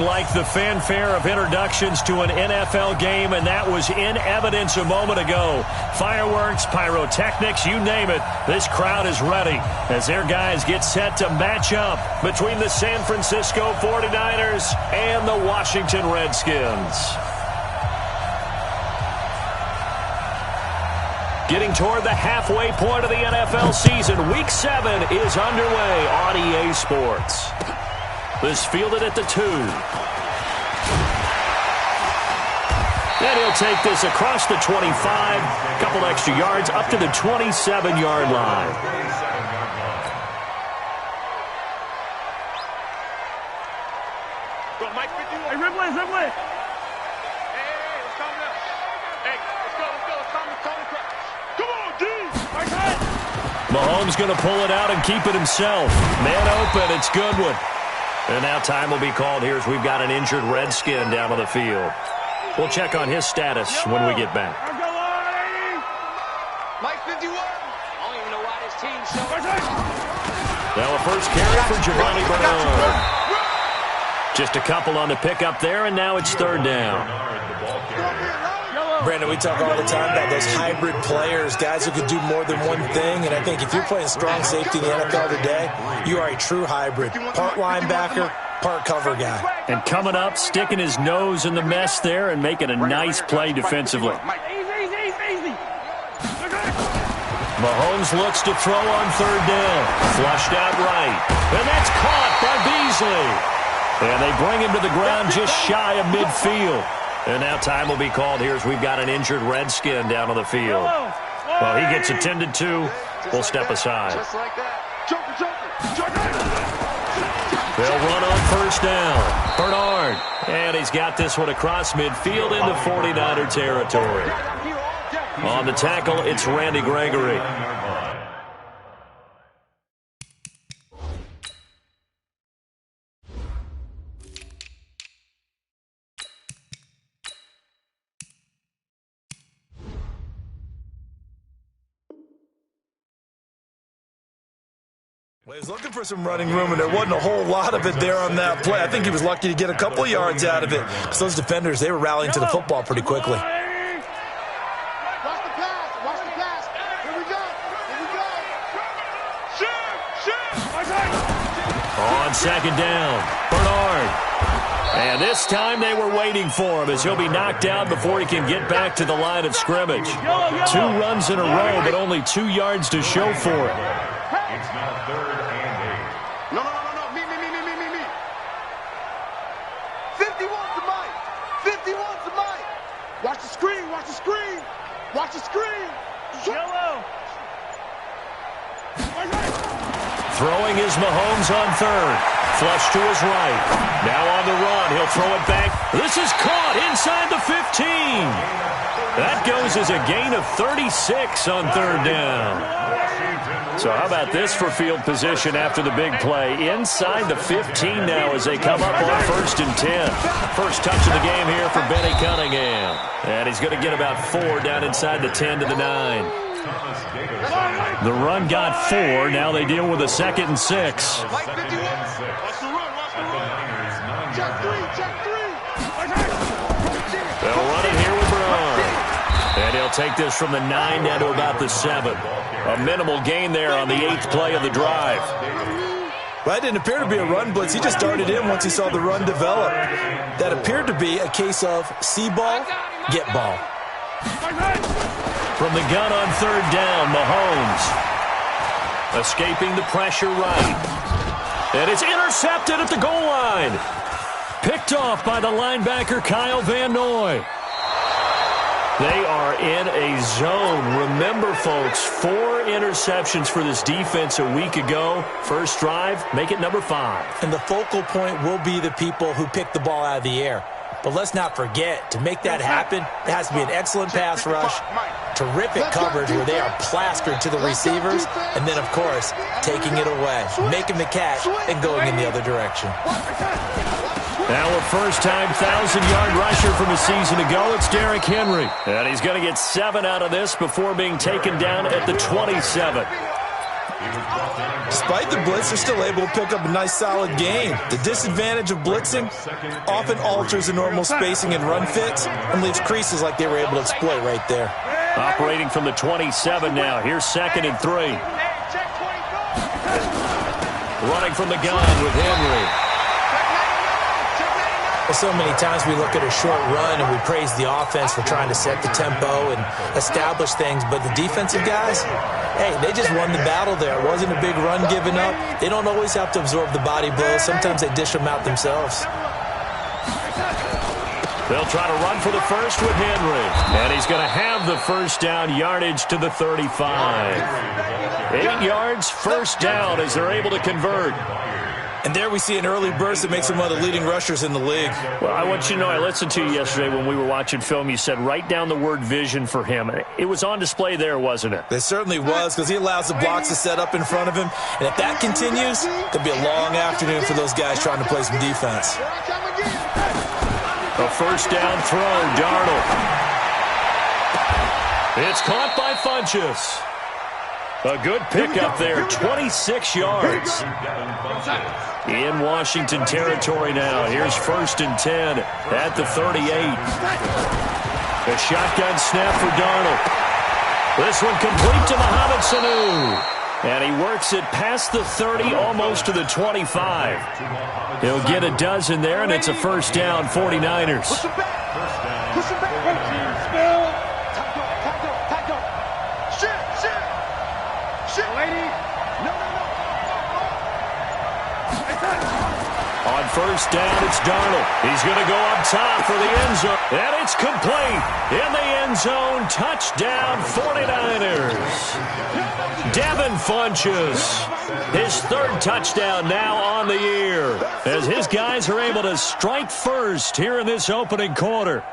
Like the fanfare of introductions to an NFL game, and that was in evidence a moment ago. Fireworks, pyrotechnics, you name it. This crowd is ready as their guys get set to match up between the San Francisco 49ers and the Washington Redskins. Getting toward the halfway point of the NFL season, Week 7 is underway on EA Sports. This fielded at the 2. And he'll take this across the 25, a couple extra yards up to the 27-yard line. Hey, Ripley. Hey, let's calm down. Hey, let's go. Calm down. Come on, D. Mahomes going to pull it out and keep it himself. Man open, it's Goodwin. And now time will be called here as we've got an injured Redskin down on the field. We'll check on his status when we get back. Mike 51. I don't even know why this team's so... Now a first carry for Giovanni Bernard. Just a couple on the pickup there, and now it's third down. Brandon, we talk all the time about those hybrid players, guys who could do more than one thing, and I think if you're playing strong safety in the NFL today, you are a true hybrid. Part linebacker, part cover guy. And coming up, sticking his nose in the mess there and making a nice play defensively. Mahomes looks to throw on third down. Flushed out right. And that's caught by Beasley. And they bring him to the ground just shy of midfield. And now time will be called here as we've got an injured Redskin down on the field. Well, he gets attended to. We'll step aside. Just like that. Joker. They'll run on first down. Bernard. And he's got this one across midfield into 49er territory. On the tackle, it's Randy Gregory. Well, he was looking for some running room, and there wasn't a whole lot of it there on that play. I think he was lucky to get a couple of yards out of it. Because those defenders, they were rallying to the football pretty quickly. Watch the pass. Here we go. Shoot. On second down, Bernard. And this time they were waiting for him as he'll be knocked down before he can get back to the line of scrimmage. 2 runs in a row, but only 2 yards to show for it. No. Me. 51's the mic. 51's the mic. Watch the screen. Yellow. Throwing is Mahomes on third. Flush to his right. Now on the run. He'll throw it back. This is caught inside the 15. That goes as a gain of 36 on third down. So how about this for field position after the big play? Inside the 15 now as they come up on 1st and 10. First touch of the game here for Benny Cunningham. And he's going to get about 4 down inside the 10 to the 9. The run got 4. Now they deal with a 2nd and 6. Mike 51. Check 3. They'll run it here with Bernard. And he'll take this from the 9 down to about the 7. A minimal gain there on the 8th play of the drive. Well, that didn't appear to be a run blitz. He just darted in once he saw the run develop. That appeared to be a case of see ball, get ball. From the gun on third down, Mahomes. Escaping the pressure right. And it's intercepted at the goal line. Picked off by the linebacker Kyle Van Noy. They are in a zone. Remember, folks, 4 interceptions for this defense a week ago. First drive, make it number 5. And the focal point will be the people who pick the ball out of the air. But let's not forget, to make that happen, there has to be an excellent pass rush, terrific coverage where they are plastered to the receivers, and then, of course, taking it away, making the catch, and going in the other direction. Now a first-time 1,000-yard rusher from a season ago, it's Derrick Henry. And he's going to get 7 out of this before being taken down at the 27. Despite the blitz, they're still able to pick up a nice, solid gain. The disadvantage of blitzing often alters the normal spacing and run fits and leaves creases like they were able to exploit right there. Operating from the 27 now. Here's 2nd and 3. Running from the gun with Henry. So many times we look at a short run and we praise the offense for trying to set the tempo and establish things, but the defensive guys, hey, they just won the battle there. It wasn't a big run given up. They don't always have to absorb the body blows. Sometimes they dish them out themselves. They'll try to run for the first with Henry. And he's going to have the first down yardage to the 35. 8 yards, first down as they're able to convert. And there we see an early burst that makes him one of the leading rushers in the league. Well, I want you to know, I listened to you yesterday when we were watching film. You said write down the word vision for him. It was on display there, wasn't it? It certainly was, because he allows the blocks to set up in front of him. And if that continues, there'll be a long afternoon for those guys trying to play some defense. A first down throw, Darnold. It's caught by Funchess. A good pickup there, 26 yards. In Washington territory now. Here's 1st and 10 at the 38. A shotgun snap for Darnold. This one complete to Mohamed Sanu. And he works it past the 30, almost to the 25. He'll get a dozen there, and it's a first down, 49ers. Push him back. Push him back. Spell. Tackle. Shit. Lady. No. On first down, it's Darnold. He's going to go up top for the end zone. And it's complete. In the end zone, touchdown, 49ers. Devin Funchess, his 3rd touchdown now on the year, as his guys are able to strike first here in this opening quarter.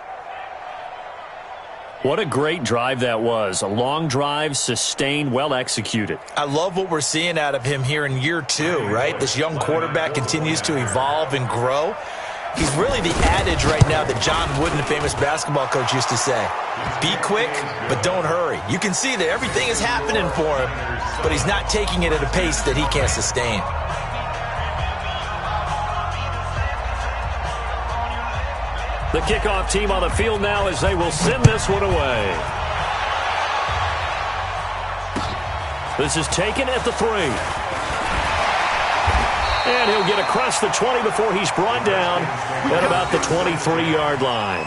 What a great drive that was. A long drive, sustained, well executed. I love what we're seeing out of him here in year 2, right? This young quarterback continues to evolve and grow. He's really the adage right now that John Wooden, the famous basketball coach, used to say. Be quick, but don't hurry. You can see that everything is happening for him, but he's not taking it at a pace that he can't sustain. The kickoff team on the field now as they will send this one away. This is taken at the 3. And he'll get across the 20 before he's brought down at about the 23-yard line.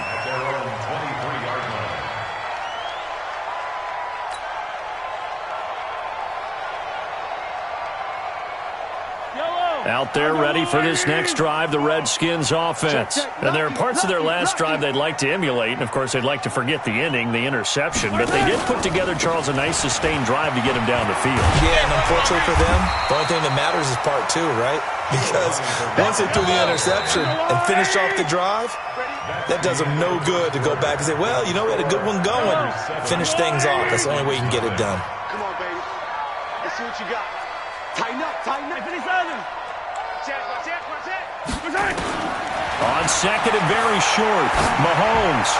Out there ready for this next drive, the Redskins offense. And there are parts of their last drive they'd like to emulate, and of course they'd like to forget the ending, the interception, but they did put together, Charles, a nice sustained drive to get him down the field. Yeah, and unfortunately for them, the only thing that matters is part 2, right? Because once they threw the interception and finished off the drive, that does them no good to go back and say, well, you know, we had a good one going. Finish things off. That's the only way you can get it done. Come on, baby. Let's see what you got. Tighten up. Finish early. On 2nd and very short, Mahomes.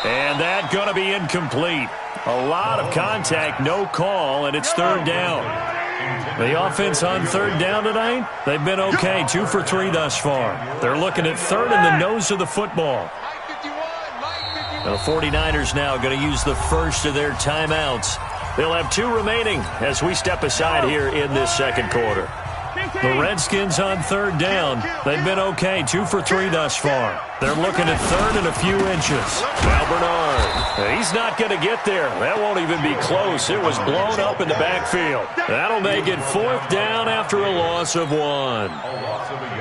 And that going to be incomplete. A lot of contact, no call, and it's 3rd down. The offense on 3rd down tonight, they've been okay, 2 for 3 thus far. They're looking at 3rd in the nose of the football. The 49ers now going to use the first of their timeouts. They'll have 2 remaining as we step aside here in this 2nd quarter. The Redskins on 3rd down. They've been okay, 2 for 3 thus far. They're looking at 3rd and a few inches. Now Bernard. He's not going to get there. That won't even be close. It was blown up in the backfield. That'll make it 4th down after a loss of 1.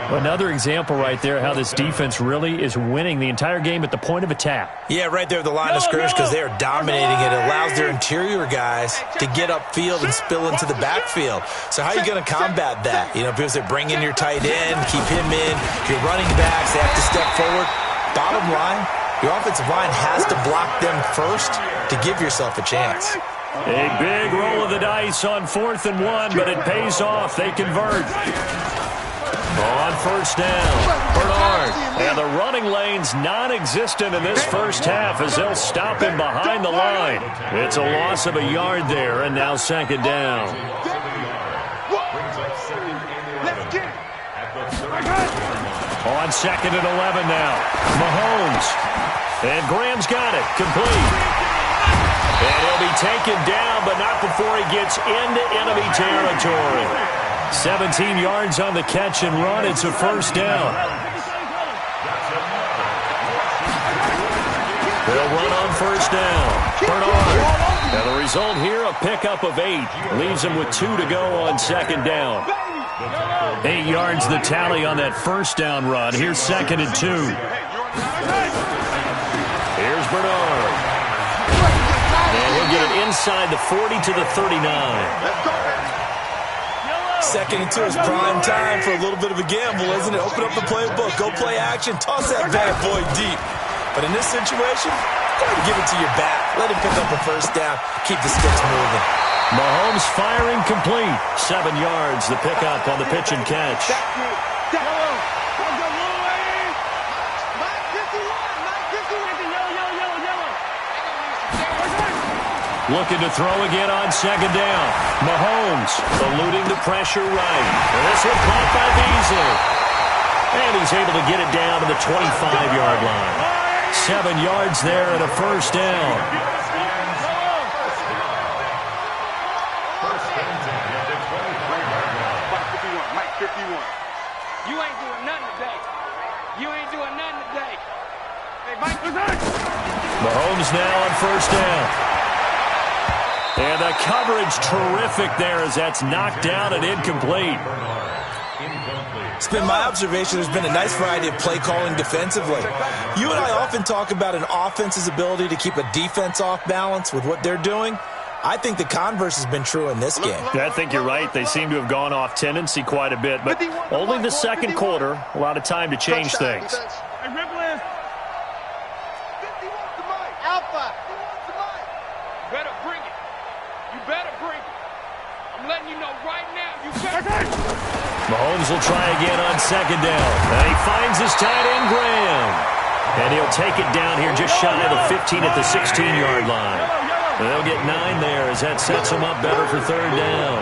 Another example right there how this defense really is winning the entire game at the point of attack. Yeah, right there at the line of scrimmage because they are dominating it. It allows their interior guys to get upfield and spill into the backfield. So how are you going to combat that? You know, people say bring in your tight end, keep him in. Your running backs, they have to step forward. Bottom line, your offensive line has to block them first to give yourself a chance. A big roll of the dice on 4th and 1, but it pays off. They convert. On 1st down, Bernard, And the running lane's non-existent in this first half as they'll stop him behind the line. It's a loss of a yard there, and now second down. On second and 11 now. Mahomes. And Graham's got it. Complete. And he'll be taken down, but not before he gets into enemy territory. 17 yards on the catch and run. It's a first down. They'll run on first down. Bernard. And the result here, a pickup of 8. Leaves him with 2 to go on second down. 8 yards the tally on that first down run. Here's second and 2. Here's Bernard. And he'll get it inside the 40 to the 39. Second and 2 is prime time for a little bit of a gamble, isn't it? Open up the playbook, go play action, toss that bad boy deep. But in this situation, go ahead and give it to your back. Let him pick up the first down, keep the sticks moving. Mahomes firing complete. 7 yards, the pickup on the pitch and catch. Looking to throw again on second down. Mahomes eluding the pressure right. And this one caught by Beasley. And he's able to get it down to the 25-yard line. 7 yards there and a first down. You ain't doing nothing today. You ain't doing nothing today. Hey, Mike. Mahomes now on first down. And the coverage terrific there as that's knocked down and incomplete. It's been my observation there's been a nice variety of play calling defensively. You and I often talk about an offense's ability to keep a defense off balance with what they're doing. I think the converse has been true in this game. I think you're right. They seem to have gone off tendency quite a bit, but only the second quarter, a lot of time to change things. Hey, Ripley. 51 to Mike. Alpha. 51 to Mike. You better bring it. You better bring it. I'm letting you know right now. You better. Mahomes will try again on second down. And he finds his tight end, Graham. And he'll take it down here just shy of the 15 at the 16-yard line. They'll get 9 there as that sets them up better for third down.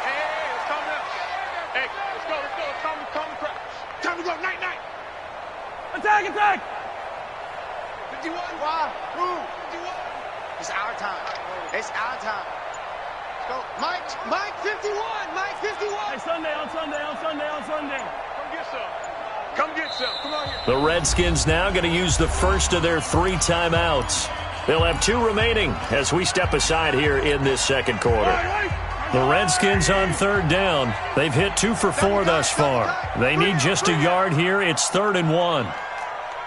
Hey, let's calm down. Hey, let's go. Calm the crowd. Time to go. Night. Attack. 51. Why? Who? 51. It's our time. Let's go. Mike 51. Mike 51. Hey, on Sunday. Come get some. Come on here. The Redskins now going to use the first of their 3 timeouts. They'll have 2 remaining as we step aside here in this second quarter. The Redskins on third down. They've hit 2 for 4 thus far. They need just a yard here. It's 3rd and 1.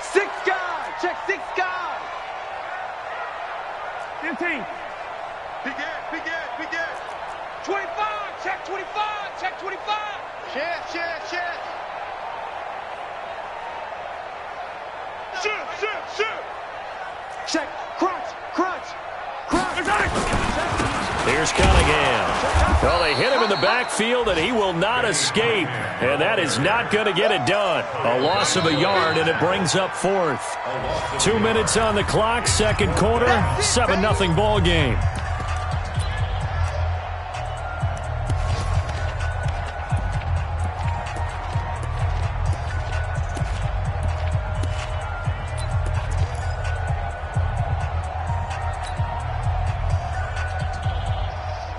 6 guys. Check 6 guys. 15. Begin. 25. Check 25. Check 25. Shit. Shoot. Check. Crunch. Here's Cunningham. Well, they hit him in the backfield, and he will not escape. And that is not going to get it done. A loss of a yard, and it brings up 4th. 2 minutes on the clock, second quarter, 7-0 ball game.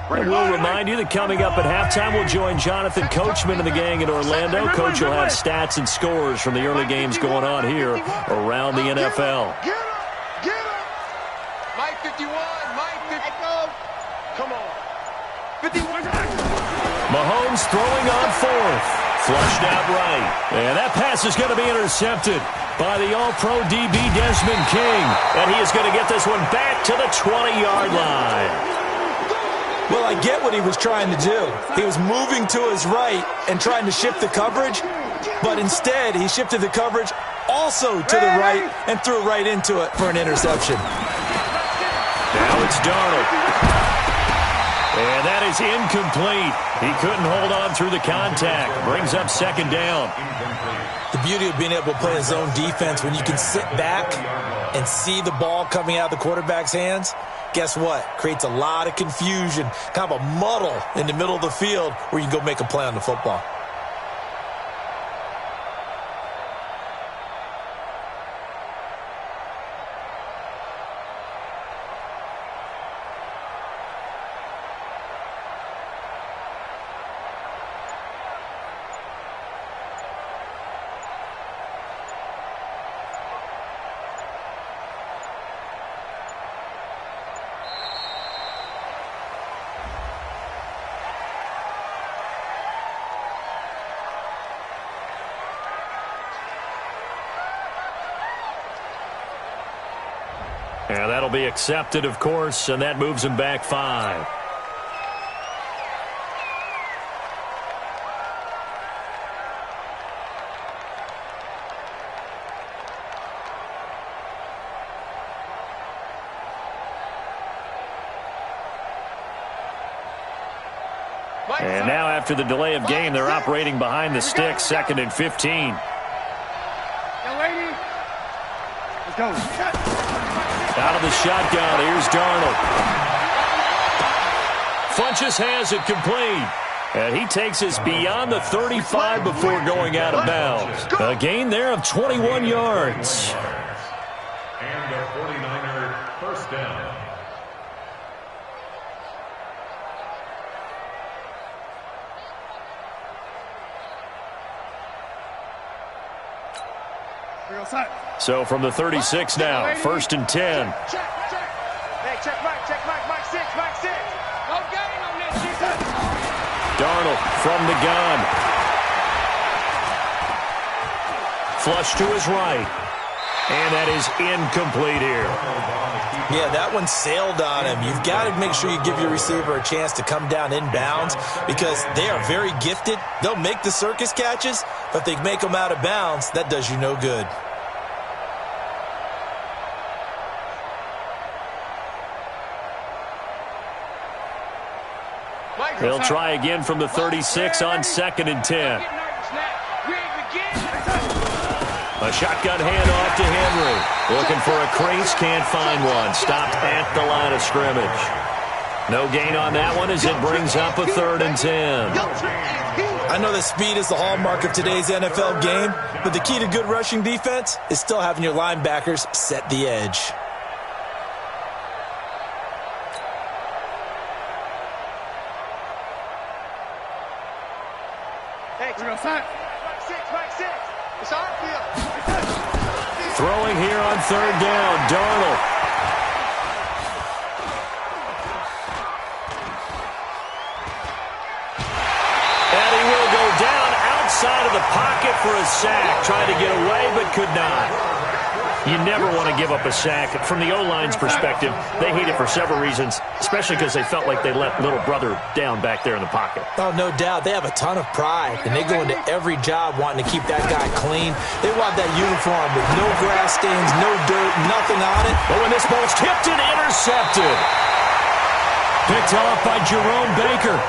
And we'll remind you that coming up at halftime, we'll join Jonathan Coachman and the gang in Orlando. Coach will have stats and scores from the early games going on here around the NFL. Get him. Mike 51. Mike 50. Come on. 51. Mahomes throwing on 4th. Flushed out right. And that pass is going to be intercepted by the All-Pro DB Desmond King. And he is going to get this one back to the 20-yard line. Well, I get what he was trying to do. He was moving to his right and trying to shift the coverage, but instead he shifted the coverage also to the right and threw right into it for an interception. Now it's Darnold. And that is incomplete. He couldn't hold on through the contact. Brings up second down. The beauty of being able to play a zone defense when you can sit back and see the ball coming out of the quarterback's hands, guess what? Creates a lot of confusion, kind of a muddle in the middle of the field where you can go make a play on the football. And that'll be accepted, of course, and that moves him back 5. And now after the delay of game, they're operating behind the sticks, 2nd and 15. Young lady, let's go. Out of the shotgun, here's Darnold. Funchess has it complete. And he takes us beyond the 35 before going out of bounds. A gain there of 21 yards. And the 49er first down. So from the 36 now, 1st and 10. Check. Hey, check Mike 6. No gain on this. Darnold from the gun. Flush to his right. And that is incomplete here. Yeah, that one sailed on him. You've got to make sure you give your receiver a chance to come down inbounds because they are very gifted. They'll make the circus catches, but if they make them out of bounds, that does you no good. They'll try again from the 36 on 2nd and 10. A shotgun handoff to Henry. Looking for a crease, can't find one. Stopped at the line of scrimmage. No gain on that one as it brings up a 3rd and 10. I know that speed is the hallmark of today's NFL game, but the key to good rushing defense is still having your linebackers set the edge. Throwing here on 3rd down, Darnold. And he will go down outside of the pocket for a sack. Tried to get away, but could not. You never want to give up a sack. From the O-line's perspective, they hate it for several reasons, especially because they felt like they let little brother down back there in the pocket. Oh, no doubt. They have a ton of pride, and they go into every job wanting to keep that guy clean. They want that uniform with no grass stains, no dirt, nothing on it. But when this ball's tipped and intercepted. Picked off by Jerome Baker.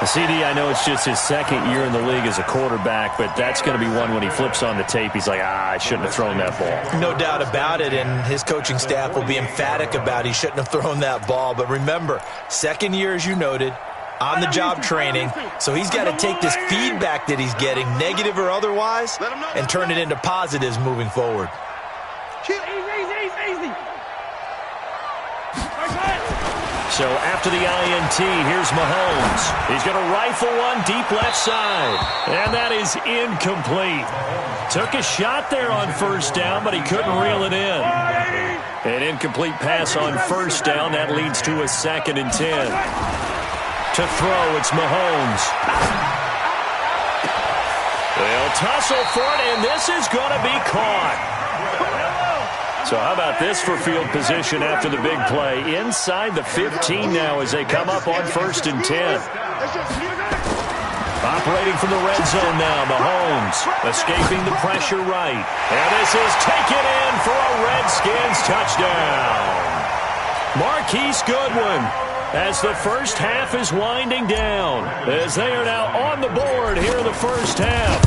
CD, I know it's just his 2nd year in the league as a quarterback, but that's going to be one when he flips on the tape, he's like, I shouldn't have thrown that ball. No doubt about it, and his coaching staff will be emphatic about he shouldn't have thrown that ball. But remember, 2nd year, as you noted, on-the-job training, so he's got to take this feedback that he's getting, negative or otherwise, and turn it into positives moving forward. Easy. So after the INT, here's Mahomes. He's going to rifle one deep left side. And that is incomplete. Took a shot there on 1st down, but he couldn't reel it in. An incomplete pass on 1st down. That leads to a 2nd and 10. To throw, it's Mahomes. They'll tussle for it, and this is going to be caught. So how about this for field position after the big play? Inside the 15 now as they come up on 1st and 10. Operating from the red zone now, Mahomes escaping the pressure right. And this is taken in for a Redskins touchdown. Marquise Goodwin as the first half is winding down, as they are now on the board here in the first half.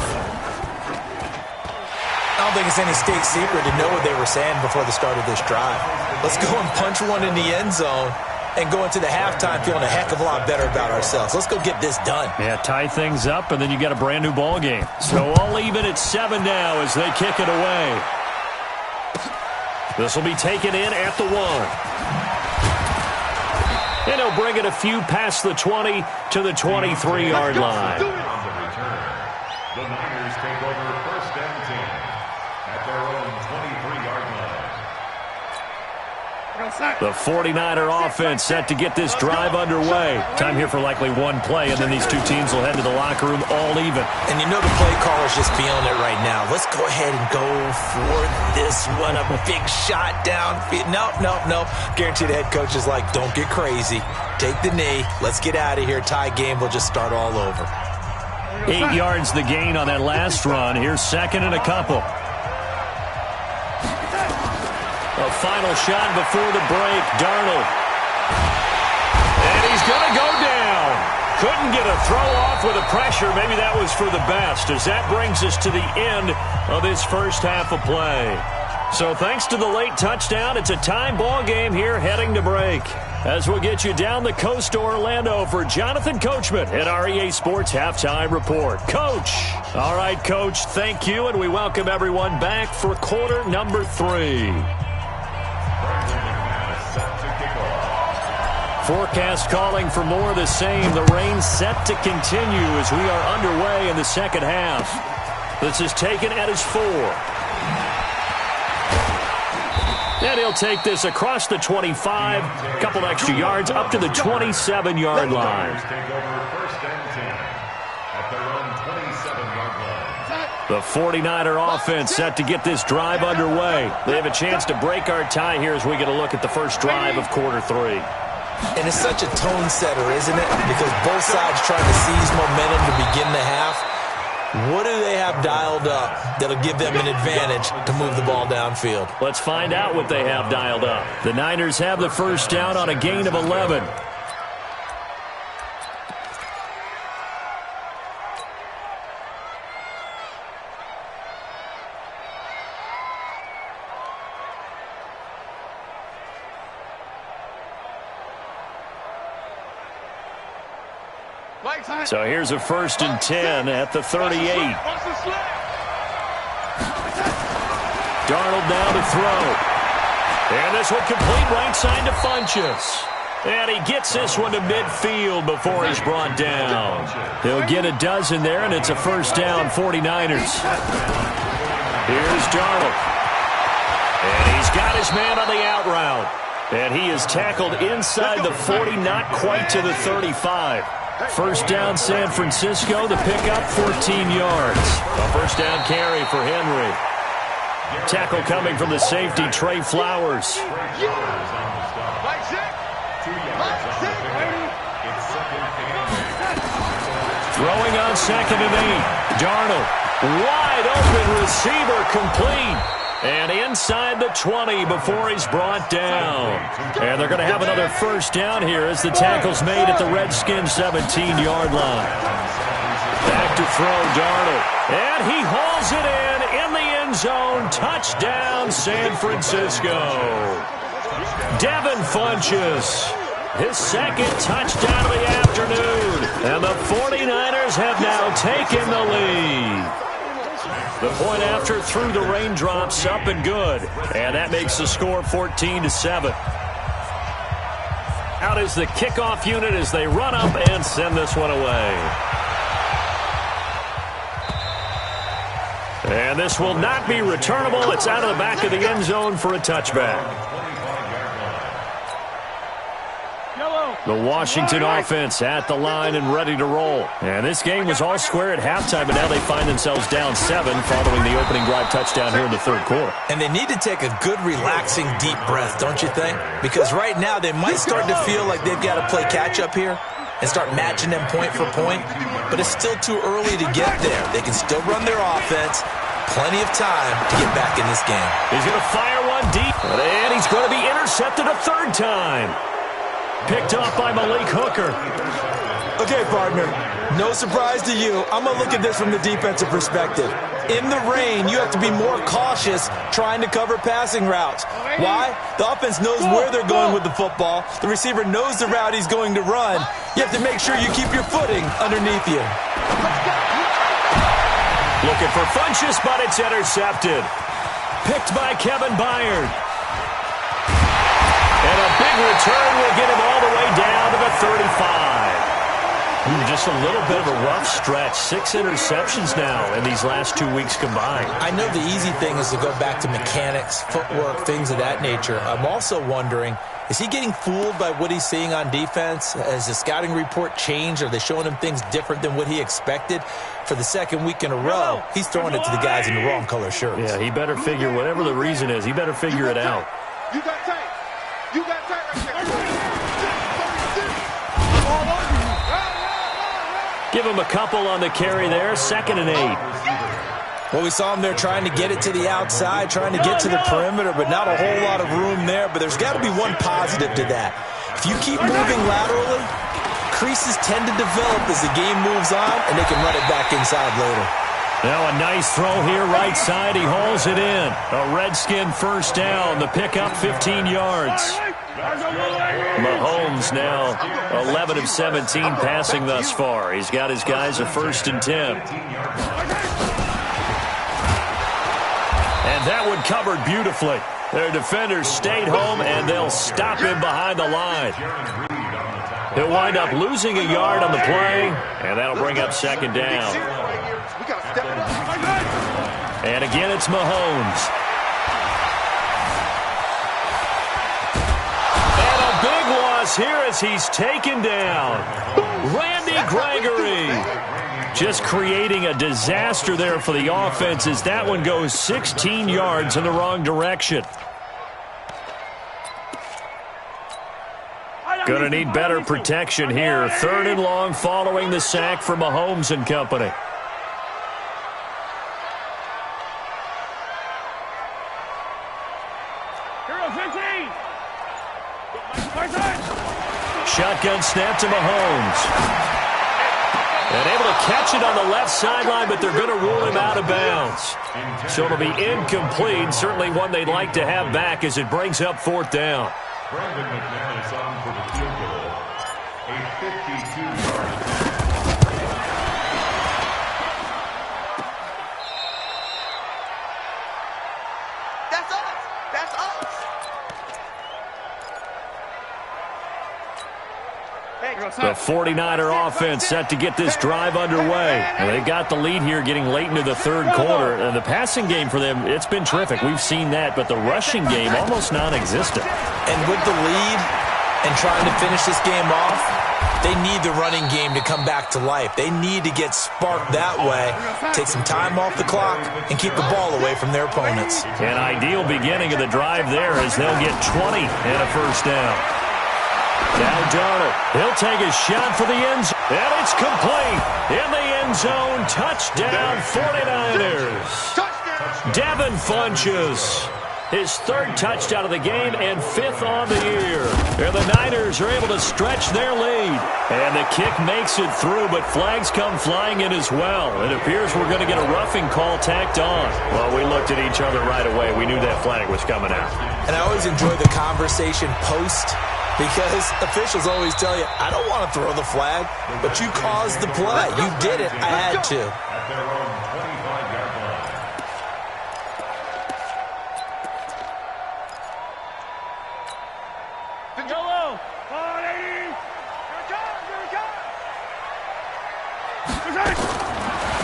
I don't think it's any state secret to know what they were saying before the start of this drive. Let's go and punch one in the end zone and go into the halftime feeling a heck of a lot better about ourselves. Let's go get this done. Yeah, tie things up, and then you got a brand new ball game. So all even at 7 now as they kick it away. This will be taken in at the 1. And he'll bring it a few past the 20 to the 23-yard line. On the return, the Niners take over first and 10 at their own 23-yard line. The 49er offense set to get this drive underway. Time here for likely one play, and then these two teams will head to the locker room all even. And you know the play caller's just feeling it right now. Let's go ahead and go for this one. A big shot down. No. Guaranteed the head coach is like, don't get crazy. Take the knee. Let's get out of here. Tie game. We'll just start all over. 8 yards the gain on that last run. Here's second and a couple. A final shot before the break. Darnold. And he's going to go down. Couldn't get a throw off with the pressure. Maybe that was for the best, as that brings us to the end of this first half of play. So thanks to the late touchdown, it's a time ball game here heading to break. As we'll get you down the coast to Orlando for Jonathan Coachman at our EA Sports Halftime Report. Coach. All right, Coach, thank you, and we welcome everyone back for quarter number 3. Forecast calling for more of the same. The rain set to continue as we are underway in the second half. This is taken at his 4. And he'll take this across the 25, a couple extra yards up to the 27-yard line. The 49er offense set to get this drive underway. They have a chance to break our tie here as we get a look at the first drive of quarter 3. And it's such a tone setter, isn't it? Because both sides trying to seize momentum to begin the half. What do they have dialed up that'll give them an advantage to move the ball downfield? Let's find out what they have dialed up. The Niners have the first down on a gain of 11. So here's a 1st and 10 at the 38. Darnold now to throw. And this will complete right side to Funchess. And he gets this one to midfield before he's brought down. He'll get a dozen there, and it's a first down, 49ers. Here's Darnold. And he's got his man on the out route. And he is tackled inside the 40, not quite to the 35. First down, San Francisco. The pickup, 14 yards. A first down carry for Henry. Tackle coming from the safety, Trey Flowers. Throwing on 2nd and 8. Darnold. Wide open receiver, complete. And inside the 20 before he's brought down. And they're going to have another first down here as the tackle's made at the Redskins' 17-yard line. Back to throw, Darnold. And he hauls it in the end zone. Touchdown, San Francisco. Devin Funchess. His second touchdown of the afternoon. And the 49ers have now taken the lead. The point after through the raindrops, up and good. And that makes the score 14-7. Out is the kickoff unit as they run up and send this one away. And this will not be returnable. It's out of the back of the end zone for a touchback. The Washington offense at the line and ready to roll. And this game was all square at halftime, but now they find themselves down 7 following the opening drive touchdown here in the third quarter. And they need to take a good, relaxing, deep breath, don't you think? Because right now they might start to feel like they've got to play catch-up here and start matching them point for point. But it's still too early to get there. They can still run their offense. Plenty of time to get back in this game. He's going to fire one deep. And he's going to be intercepted a third time. Picked off by Malik Hooker. Okay, partner, no surprise to you. I'm going to look at this from the defensive perspective. In the rain, you have to be more cautious trying to cover passing routes. Why? The offense knows where they're going with the football. The receiver knows the route he's going to run. You have to make sure you keep your footing underneath you. Looking for Funchess, but it's intercepted. Picked by Kevin Byard. And a big return will get him all the way down to the 35. Just a little bit of a rough stretch. 6 interceptions now in these last 2 weeks combined. I know the easy thing is to go back to mechanics, footwork, things of that nature. I'm also wondering, is he getting fooled by what he's seeing on defense? Has the scouting report changed? Are they showing him things different than what he expected? For the second week in a row, he's throwing it to the guys in the wrong color shirts. Yeah, he better figure, whatever the reason is, he better figure it out. You got tight. You got tight right there. Give him a couple on the carry there. 2nd and 8. Well, we saw him there trying to get it to the outside, trying to get to the perimeter, but not a whole lot of room there. But there's got to be one positive to that. If you keep moving laterally, creases tend to develop as the game moves on, and they can run it back inside later. Now a nice throw here right side. He hauls it in. A Redskin first down. The pickup 15 yards. Mahomes now 11 of 17 passing thus far. He's got his guys a 1st and 10. And that one covered beautifully. Their defenders stayed home, and they'll stop him behind the line. He'll wind up losing a yard on the play, and that'll bring up 2nd down. And again, it's Mahomes. And a big loss here as he's taken down. Randy Gregory just creating a disaster there for the offense as that one goes 16 yards in the wrong direction. Going to need better protection here. 3rd and long following the sack for Mahomes and company. Shotgun snap to Mahomes. And able to catch it on the left sideline, but they're going to rule him out of bounds. So it'll be incomplete. Certainly one they'd like to have back as it brings up 4th down. Brandon McManus on for the field goal. A 52-yard. That's us. That's us. The 49er offense set to get this drive underway. And they've got the lead here getting late into the 3rd quarter. And the passing game for them, it's been terrific. We've seen that. But the rushing game, almost non-existent. And with the lead and trying to finish this game off, they need the running game to come back to life. They need to get sparked that way, take some time off the clock, and keep the ball away from their opponents. An ideal beginning of the drive there as they'll get 20 and a 1st down. Now Darnold, he'll take a shot for the end zone, and it's complete. In the end zone, touchdown 49ers. Devin Funchess, his 3rd touchdown of the game and 5th on the year. And the Niners are able to stretch their lead. And the kick makes it through, but flags come flying in as well. It appears we're going to get a roughing call tacked on. Well, we looked at each other right away. We knew that flag was coming out. And I always enjoy the conversation post, because officials always tell you, I don't want to throw the flag, but you caused the play. You did it. I had to. At their own 25-yard line. Yellow.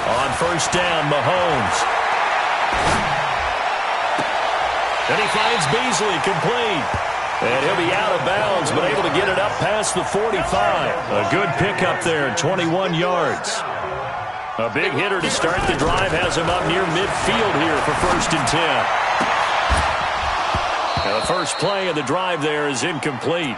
On 1st down, Mahomes. And he finds Beasley complete. And he'll be out of bounds, but able to get it up past the 45. A good pickup there, 21 yards. A big hitter to start the drive has him up near midfield here for 1st and 10. Now the first play of the drive there is incomplete.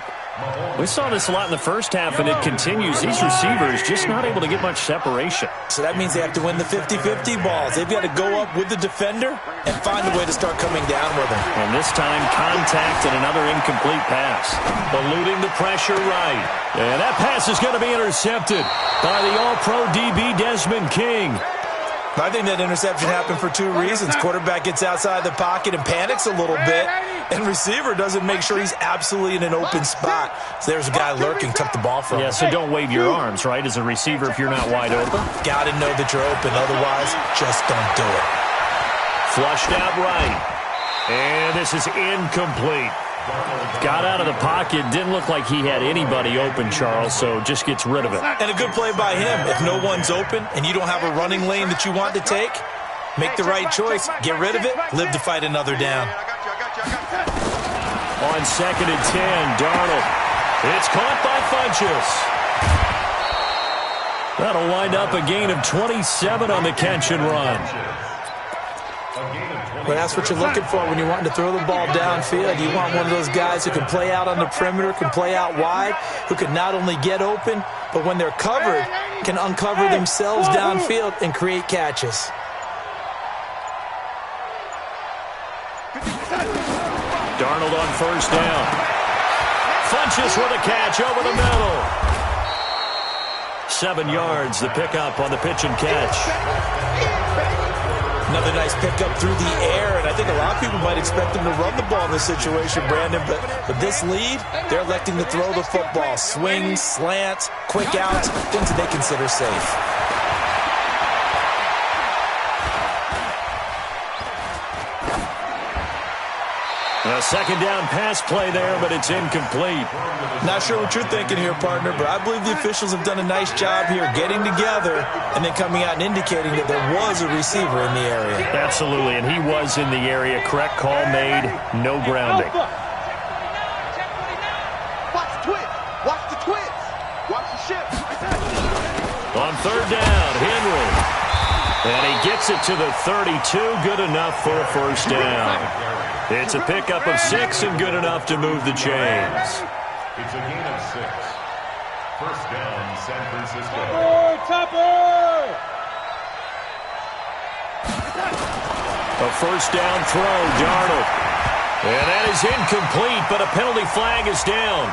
We saw this a lot in the first half, and it continues. These receivers just not able to get much separation. So that means they have to win the 50-50 balls. They've got to go up with the defender and find a way to start coming down with him. And this time, contact and another incomplete pass. Eluding the pressure right. And that pass is going to be intercepted by the All-Pro DB Desmond King. I think that interception happened for two reasons. Quarterback gets outside the pocket and panics a little bit, and receiver doesn't make sure he's absolutely in an open spot. So there's a guy lurking, took the ball from him. Yeah, so don't wave your arms, right, as a receiver if you're not wide open. Got to know that you're open. Otherwise, just don't do it. Flushed out right. And this is incomplete. Got out of the pocket. Didn't look like he had anybody open, Charles, so just gets rid of it. And a good play by him. If no one's open and you don't have a running lane that you want to take, make the right choice. Get rid of it. Live to fight another down. On 2nd and 10, Darnold. It's caught by Funchess. That'll wind up a gain of 27 on the catch and run. Well, that's what you're looking for when you're wanting to throw the ball downfield. You want one of those guys who can play out on the perimeter, can play out wide, who can not only get open, but when they're covered, can uncover themselves downfield and create catches. Darnold on 1st down. Funchess with a catch over the middle. 7 yards, the pickup on the pitch and catch. Another nice pickup through the air, and I think a lot of people might expect them to run the ball in this situation, Brandon, but with this lead, they're electing to throw the football. Swings, slants, quick outs, things that they consider safe. A 2nd down pass play there, but it's incomplete. Not sure what you're thinking here, partner, but I believe the officials have done a nice job here getting together and then coming out and indicating that there was a receiver in the area. Absolutely, and he was in the area. Correct call made, no grounding. Watch the twitch. Watch the twitch. Watch the shift. On 3rd down, Henry. And he gets it to the 32, good enough for a 1st down. It's a pickup of 6 and good enough to move the chains. It's a gain of 6. 1st down, San Francisco. A 1st down throw, Darnold. And that is incomplete, but a penalty flag is down.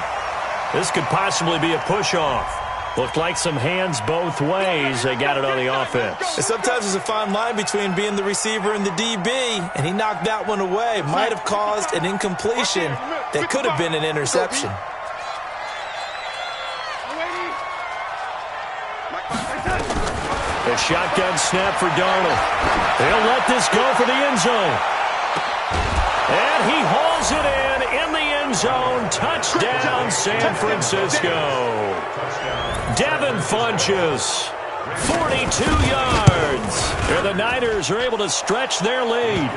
This could possibly be a push-off. Looked like some hands both ways. They got it on the offense. And sometimes there's a fine line between being the receiver and the DB, and he knocked that one away. Might have caused an incompletion that could have been an interception. A shotgun snap for Darnold. They'll let this go for the end zone. And he hauls it in the end zone. Touchdown, San Francisco. Devin Funchess, 42 yards. And the Niners are able to stretch their lead.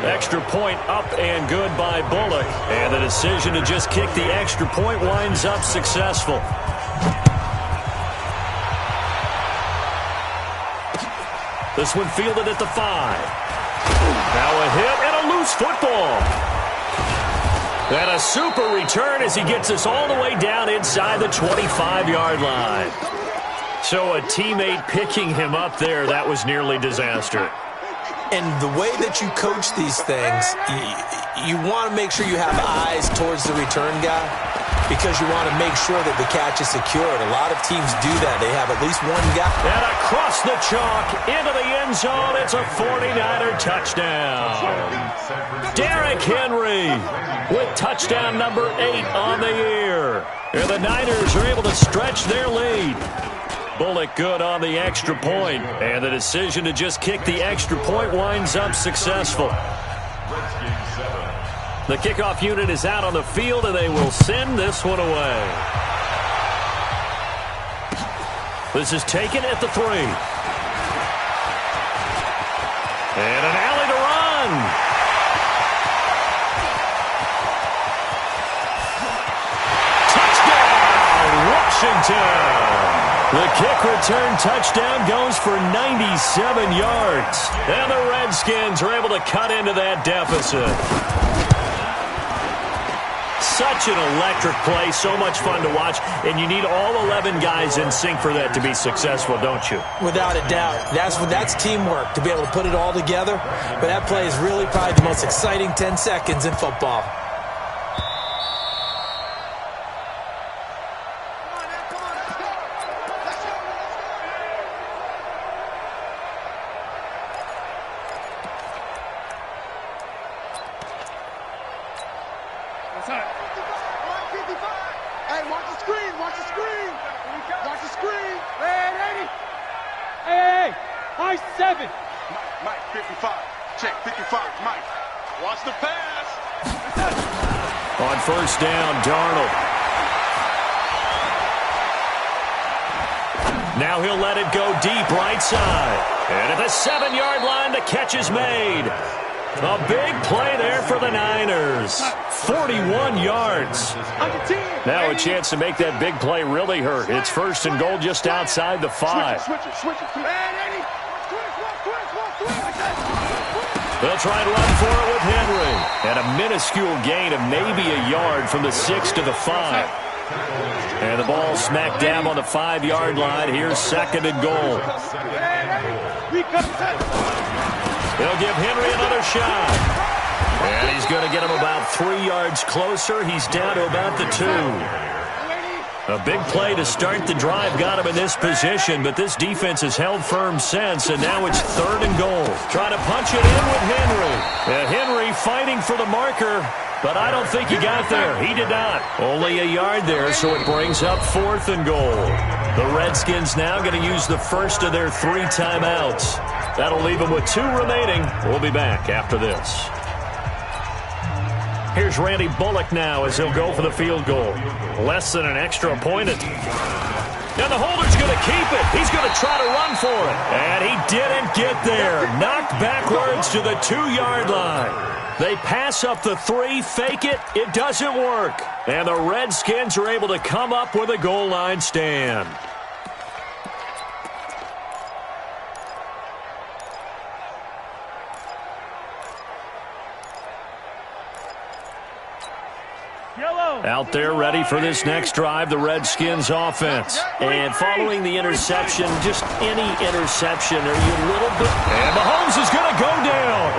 Extra point up and good by Bullock. And the decision to just kick the extra point winds up successful. This one fielded at the 5. Now a hit and a loose football. And a super return as he gets us all the way down inside the 25-yard line. So a teammate picking him up there, that was nearly disaster. And the way that you coach these things, you want to make sure you have eyes towards the return guy because you want to make sure that the catch is secured. A lot of teams do that. They have at least one guy. And across the chalk into the end zone, it's a 49er touchdown. Derrick Henry with touchdown number 8 on the year. And the Niners are able to stretch their lead. Bullock good on the extra point, and the decision to just kick the extra point winds up successful. The kickoff unit is out on the field, and they will send this one away. This is taken at the 3. And an alley to run. Touchdown, Washington. The kick return touchdown goes for 97 yards. And the Redskins are able to cut into that deficit. Such an electric play, so much fun to watch, and you need all 11 guys in sync for that to be successful, don't you? Without a doubt. That's teamwork, to be able to put it all together. But that play is really probably the most exciting 10 seconds in football. Mike, 55. Check, 55. Mike. Watch the pass. On first down, Darnold. Now he'll let it go deep right side. And at the 7-yard line, the catch is made. A big play there for the Niners. 41 yards. Now a chance to make that big play really hurt. It's first and goal just outside the 5. They'll try to run for it with Henry. And a minuscule gain of maybe a yard from the 6 to the 5. And the ball smack dab on the 5-yard line. Here's second and goal. They'll give Henry another shot. And he's going to get him about 3 yards closer. He's down to about the 2. A big play to start the drive got him in this position, but this defense has held firm since, and now it's third and goal. Trying to punch it in with Henry. And Henry fighting for the marker, but I don't think he got there. He did not. Only a yard there, so it brings up fourth and goal. The Redskins now going to use the first of their 3 timeouts. That'll leave them with 2 remaining. We'll be back after this. Here's Randy Bullock now as he'll go for the field goal. Less than an extra point. And the holder's going to keep it. He's going to try to run for it. And he didn't get there. Knocked backwards to the 2-yard line. They pass up the 3, fake it. It doesn't work. And the Redskins are able to come up with a goal line stand. Out there ready for this next drive, the Redskins offense. And following the interception, just any interception, are you a little bit... And Mahomes is going to go down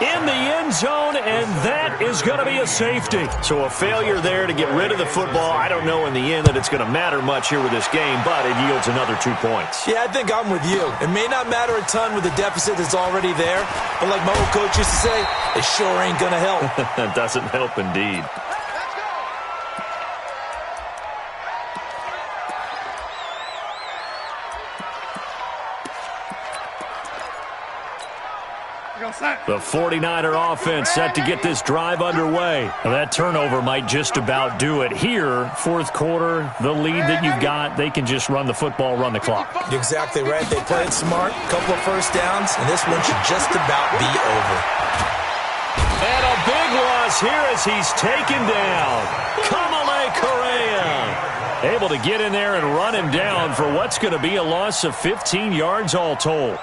in the end zone, and that is going to be a safety. So a failure there to get rid of the football. I don't know in the end that it's going to matter much here with this game, but it yields another 2 points. Yeah, I think I'm with you. It may not matter a ton with the deficit that's already there, but like my old coach used to say, it sure ain't going to help. It doesn't help indeed. The 49er offense set to get this drive underway. That turnover might just about do it. Here, fourth quarter, the lead that you've got, they can just run the football, run the clock. You're exactly right. They played smart, couple of first downs, and this one should just about be over. And a big loss here as he's taken down. Kamale Correa able to get in there and run him down for what's going to be a loss of 15 yards all told.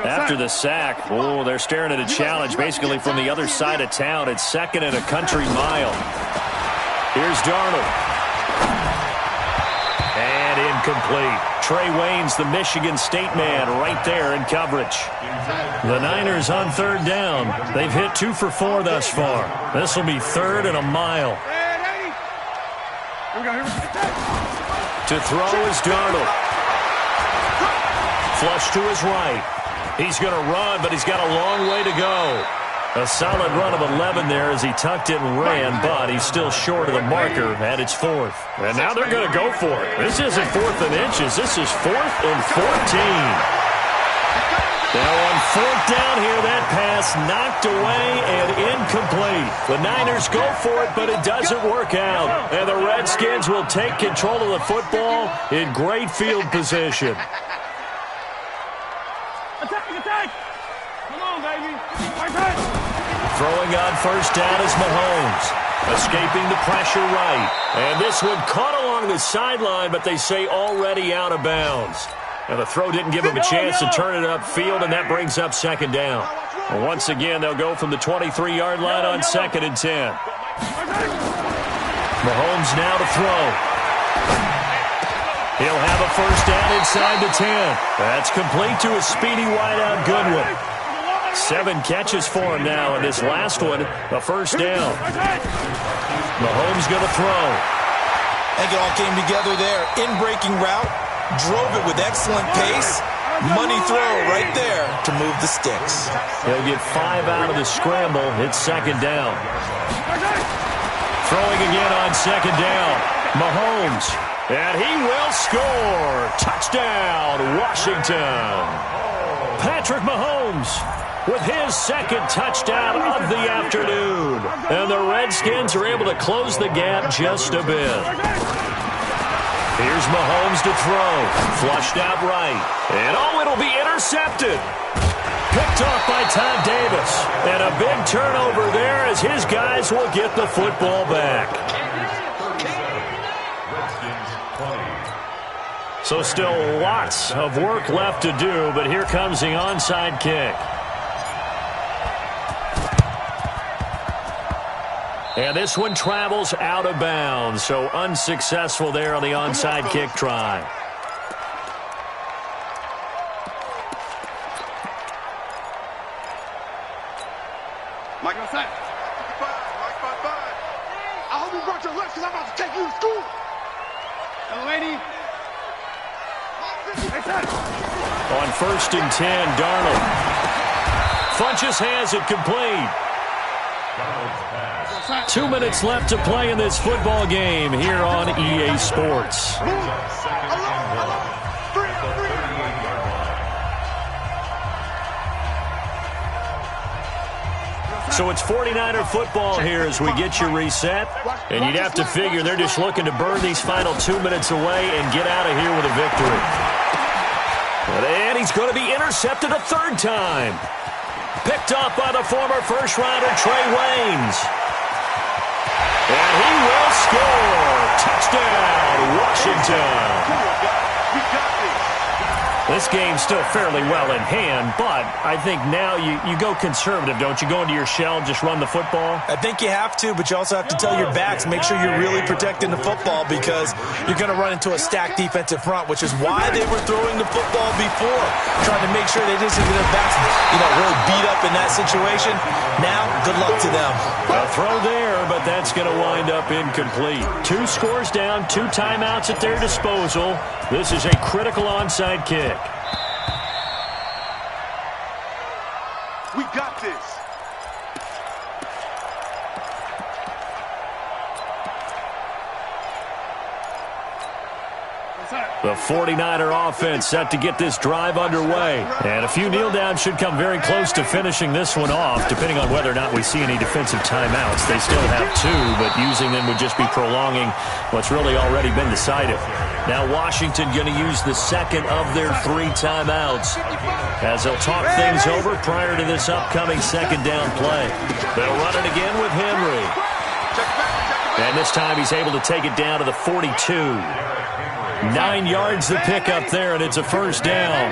After the sack, they're staring at a challenge basically from the other side of town. It's second and a country mile. Here's Darnold. And incomplete. Trey Waynes, the Michigan State man, right there in coverage. The Niners on third down. They've hit 2 for 4 thus far. This will be third and a mile. To throw is Darnold. Flush to his right. He's going to run, but he's got a long way to go. A solid run of 11 there as he tucked it and ran, but he's still short of the marker, and it's fourth. And now they're going to go for it. This isn't 4th and inches. This is 4th and 14. Now on 4th down here, that pass knocked away and incomplete. The Niners go for it, but it doesn't work out. And the Redskins will take control of the football in great field position. Throwing on first down is Mahomes. Escaping the pressure right. And this one caught along the sideline, but they say already out of bounds. And the throw didn't give him a chance to turn it upfield, and that brings up second down. And once again, they'll go from the 23-yard line on 2nd and 10. Mahomes now to throw. He'll have a first down inside the 10. That's complete to a speedy wideout Goodwin. 7 catches for him now, and this last one, a first down. Mahomes going to throw. I think it all came together there. In-breaking route, drove it with excellent pace. Money throw right there to move the sticks. He'll get 5 out of the scramble. It's second down. Throwing again on second down. Mahomes. And he will score. Touchdown, Washington. Patrick Mahomes with his second touchdown of the afternoon. And the Redskins are able to close the gap just a bit. Here's Mahomes to throw. Flushed out right. And it'll be intercepted. Picked off by Todd Davis. And a big turnover there as his guys will get the football back. So still lots of work left to do, but here comes the onside kick. And this one travels out of bounds, so unsuccessful there on the onside kick try. Mike outside. Mike 5-5. I hope you brought your lunch because I'm about to take you to school. Hello, lady. On 1st and 10, Darnold. Funchess has it complete. 2 minutes left to play in this football game here on EA Sports. So it's 49er football here as we get you reset. And you'd have to figure they're just looking to burn these final 2 minutes away and get out of here with a victory. And he's going to be intercepted a third time. Picked off by the former first-rounder Trey Waynes. And he will score. Touchdown, Washington. This game's still fairly well in hand, but I think now you go conservative, don't you? Go into your shell and just run the football? I think you have to, but you also have to tell your backs, make sure you're really protecting the football because you're going to run into a stacked defensive front, which is why they were throwing the football before, trying to make sure they didn't get their backs, really beat up in that situation. Now, good luck to them. A throw there, but that's going to wind up incomplete. 2 scores down, 2 timeouts at their disposal. This is a critical onside kick. We got this. The 49er offense set to get this drive underway. And a few kneel downs should come very close to finishing this one off, depending on whether or not we see any defensive timeouts. They still have 2, but using them would just be prolonging what's really already been decided. Now Washington going to use the second of their 3 timeouts as they'll talk things over prior to this upcoming second down play. They'll run it again with Henry. And this time he's able to take it down to the 42. 9 yards the pickup there, and it's a first down.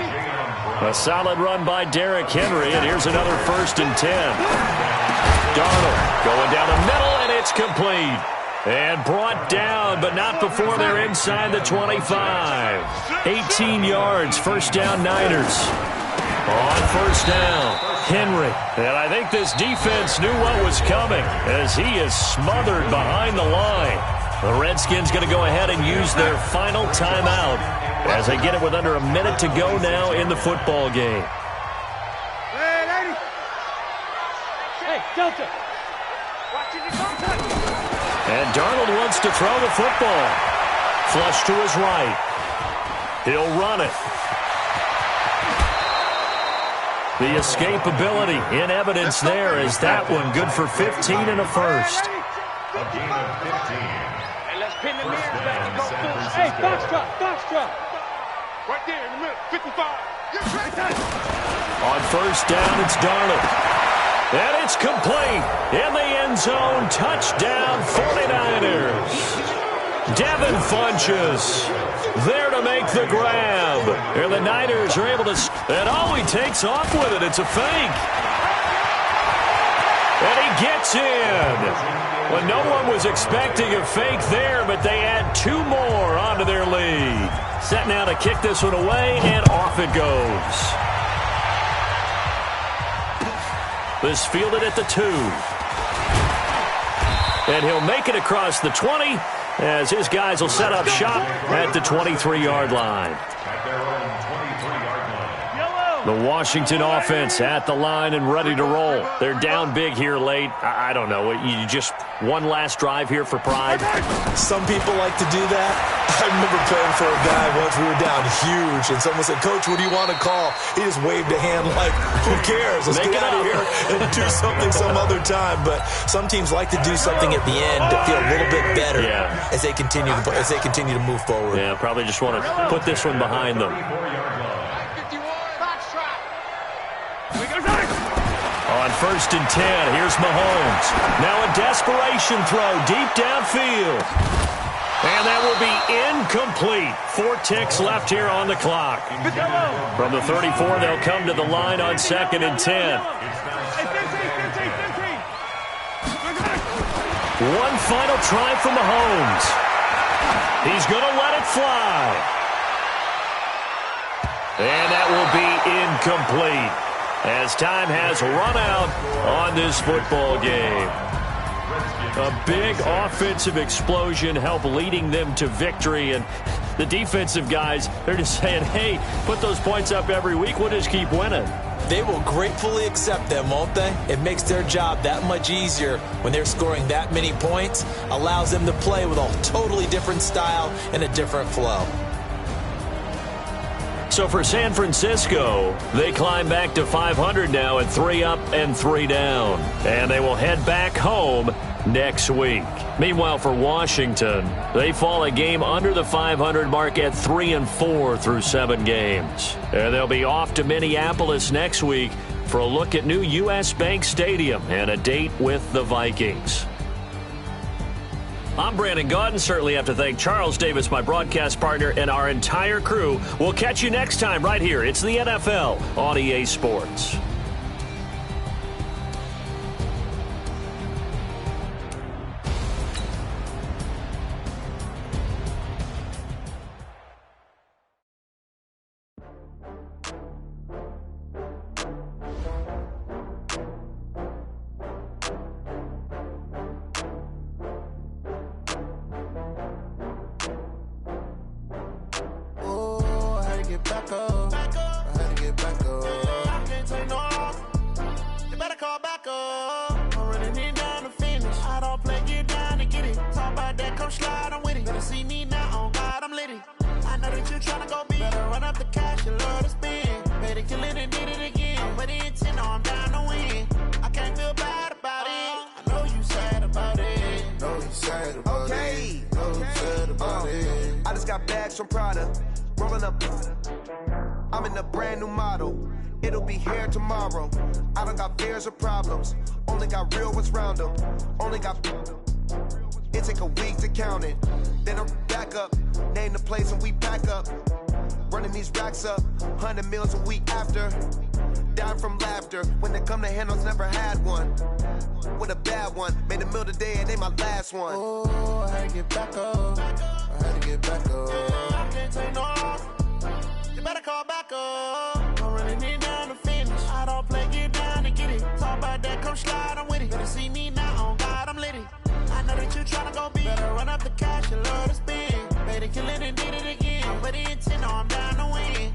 A solid run by Derrick Henry, and here's another 1st and 10. Darnold going down the middle, and it's complete. And brought down, but not before they're inside the 25. 18 yards, first down Niners. On first down, Henry. And I think this defense knew what was coming as he is smothered behind the line. The Redskins going to go ahead and use their final timeout as they get it with under a minute to go now in the football game. Hey, lady. Hey, Delta. Watching the contact. And Darnold wants to throw the football. Flush to his right. He'll run it. The escapability in evidence there is that one good for 15 and a first. A gain of 15. Hey, let's pin the man back and go through. Hey, box drop. Right there in the middle, 55. On first down, it's Darnold. And it's complete. In the end zone, touchdown 49ers. Devin Funchess there to make the grab. And the Niners are able to... And oh, he takes off with it. It's a fake. And he gets in. Well, no one was expecting a fake there, but they add 2 more onto their lead. Set now to kick this one away, and off it goes. This fielded at the 2. And he'll make it across the 20 as his guys will set up shop at the 23-yard line. The Washington offense at the line and ready to roll. They're down big here late. I don't know. You just one last drive here for pride? Some people like to do that. I remember playing for a guy once. We were down huge, and someone said, "Coach, what do you want to call?" He just waved a hand like, who cares? Let's get out of here and do something some other time. But some teams like to do something at the end to feel a little bit better as they continue to move forward. Yeah, probably just want to put this one behind them. On 1st and 10, here's Mahomes. Now a desperation throw deep downfield. And that will be incomplete. 4 ticks left here on the clock. From the 34, they'll come to the line on 2nd and 10. One final try from Mahomes. He's going to let it fly. And that will be incomplete, as time has run out on this football game. A big offensive explosion helped leading them to victory, and the defensive guys, they're just saying, hey, put those points up every week, we'll just keep winning. They will gratefully accept them, won't they? It makes their job that much easier when they're scoring that many points, allows them to play with a totally different style and a different flow. So for San Francisco, they climb back to 500 now at 3 up and 3 down. And they will head back home next week. Meanwhile, for Washington, they fall a game under the 500 mark at 3-4 through 7 games. And they'll be off to Minneapolis next week for a look at new U.S. Bank Stadium and a date with the Vikings. I'm Brandon Gaudin. Certainly have to thank Charles Davis, my broadcast partner, and our entire crew. We'll catch you next time right here. It's the NFL on EA Sports. I'm in a brand new model. It'll be here tomorrow. I don't got fears or problems. Only got real ones round them. Only got... It take a week to count it. Then I'm back up. Name the place and we pack up. Running these racks up. 100 meals a week after. Down from laughter. When they come to handles, never had one. With a bad one. Made a meal today and they my last one. Oh, I had to get back up. I had to get back up. I can't take no off. You better call back up. I'm running it down to finish. I don't play, get down to get it. Talk about that, come slide, I'm with it. Better see me now, on God, I'm litty. I know that you tryna go big. Better run up the cash, you love to spend. Better kill it and did it again. But the intent, no, I'm down to win.